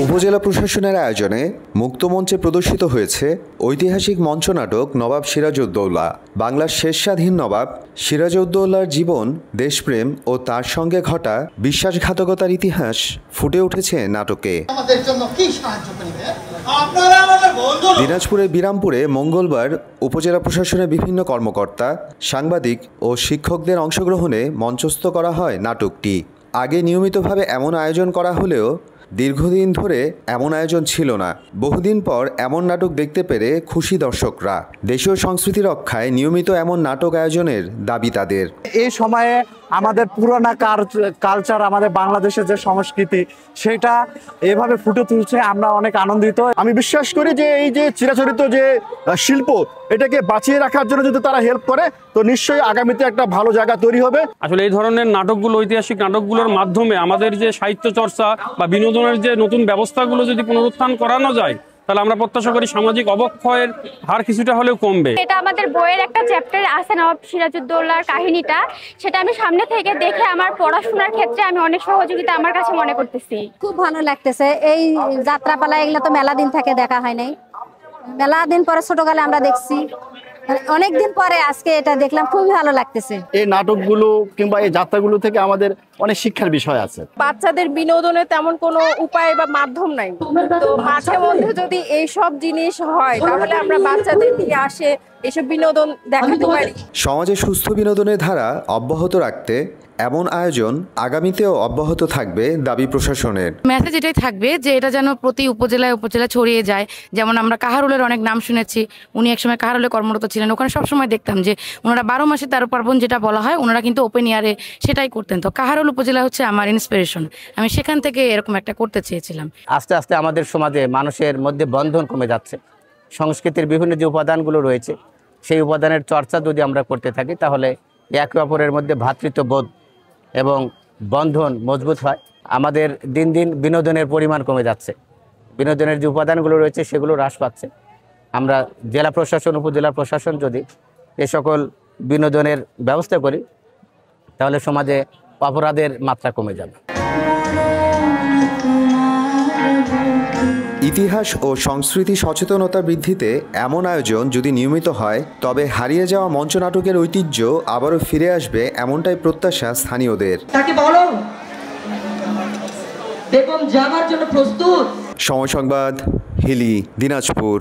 উপজেলা প্রশাসনের আয়োজনে মুক্তমঞ্চে প্রদর্শিত হয়েছে ঐতিহাসিক মঞ্চনাটক নবাব সিরাজউদ্দৌলা। বাংলার শেষ স্বাধীন নবাব সিরাজউদ্দৌলার জীবন, দেশপ্রেম ও তার সঙ্গে ঘটা বিশ্বাসঘাতকতার ইতিহাস ফুটে উঠেছে নাটকে। দিনাজপুরের বিরামপুরে মঙ্গলবার উপজেলা প্রশাসনের বিভিন্ন কর্মকর্তা, সাংবাদিক ও শিক্ষকদের অংশগ্রহণে মঞ্চস্থ করা হয় নাটকটি। আগে নিয়মিতভাবে এমন আয়োজন করা হলেও দীর্ঘদিন ধরে এমন আয়োজন ছিল না। বহুদিন পর এমন নাটক দেখতে পেরে খুশি দর্শকরা। দেশীয় সংস্কৃতি রক্ষায় নিয়মিত এমন নাটক আয়োজনের দাবি তাদের। এই সময়ে আমাদের পুরানা কালচার, আমাদের বাংলাদেশের যে সংস্কৃতি, সেটা এভাবে ফুটে তুলছে, আমরা অনেক আনন্দিত। আমি বিশ্বাস করি যে এই যে চিরাচরিত যে শিল্প, এটাকে বাঁচিয়ে রাখার জন্য যদি তারা হেল্প করে তো নিশ্চয়ই আগামীতে একটা ভালো জায়গা তৈরি হবে। আসলে এই ধরনের নাটকগুলো, ঐতিহাসিক নাটকগুলোর মাধ্যমে আমাদের যে সাহিত্য চর্চা বা বিনোদনের যে নতুন ব্যবস্থাগুলো যদি পুনরুত্থান করানো যায়, তাহলে আমরা প্রত্যাশা করি সামাজিক অবক্ষয়ের হার কিছুটা হলেও কমবে। এটা আমাদের বইয়ের একটা চ্যাপ্টার আছে নবাব সিরাজউদ্দৌলার কাহিনীটা, সেটা আমি সামনে থেকে দেখে আমার পড়াশোনার ক্ষেত্রে আমি অনেক সহযোগিতা আমার কাছে মনে করতেছি। খুব ভালো লাগতেছে। এই যাত্রাপালা এগুলো তো মেলা দিন থেকে দেখা হয় নাই, মেলা দিন পরে ছোটকালে আমরা দেখছি, অনেকদিন পরে আজকে এটা দেখলাম, খুবই ভালো লাগতেছে। এই নাটকগুলো কিংবা এই যাত্রাগুলো থেকে আমাদের অনেক শিক্ষার বিষয় আছে। বাচ্চাদের বিনোদনের তেমন কোনো উপায় বা মাধ্যম নাই, তো মাঝে মধ্যে যদি এইসব জিনিস হয় তাহলে আমরা বাচ্চাদের নিয়ে আসে এসব বিনোদন দেখাতে পারি। সমাজে সুস্থ বিনোদনের ধারা অব্যাহত রাখতে এমন আয়োজন আগামীতেও অব্যাহত থাকবে দাবি প্রশাসনের। মেসেজ এটাই থাকবে যে এটা যেন প্রতি উপজেলায় ছড়িয়ে যায়। যেমন আমরা কাহারুলের অনেক নাম শুনেছি, উনি একসময় কাহারুলে কর্মরত ছিলেন, ওখানে সবসময় দেখতাম যে ওনারা 12 মাসে 13 পার্বণ যেটা বলা হয়, ওনারা কিন্তু ওপেন এয়ারে সেটাই করতেন। তো কাহারুল উপজেলা হচ্ছে আমার ইন্সপিরেশন, আমি সেখান থেকে এরকম একটা করতে চেয়েছিলাম। আস্তে আস্তে আমাদের সমাজে মানুষের মধ্যে বন্ধন কমে যাচ্ছে। সংস্কৃতির বিভিন্ন যে উপাদানগুলো রয়েছে, সেই উপাদানের চর্চা যদি আমরা করতে থাকি তাহলে একে অপরের মধ্যে ভ্রাতৃত্ববোধ এবং বন্ধন মজবুত হয়। আমাদের দিন দিন বিনোদনের পরিমাণ কমে যাচ্ছে, বিনোদনের যে উপাদানগুলো রয়েছে সেগুলো হ্রাস পাচ্ছে। আমরা জেলা প্রশাসন, উপজেলা প্রশাসন যদি এ সকল বিনোদনের ব্যবস্থা করি তাহলে সমাজে অপরাধের মাত্রা কমে যাবে। ইতিহাস ও সংস্কৃতি সচেতনতা বৃদ্ধিতে এমন আয়োজন যদি নিয়মিত হয় তবে হারিয়ে যাওয়া মঞ্চনাটকের ঐতিহ্য আবারও ফিরে আসবে, এমনটাই প্রত্যাশা স্থানীয়দের। বেগম যাবার জন্য প্রস্তুত। সময় সংবাদ, হিলি, দিনাজপুর।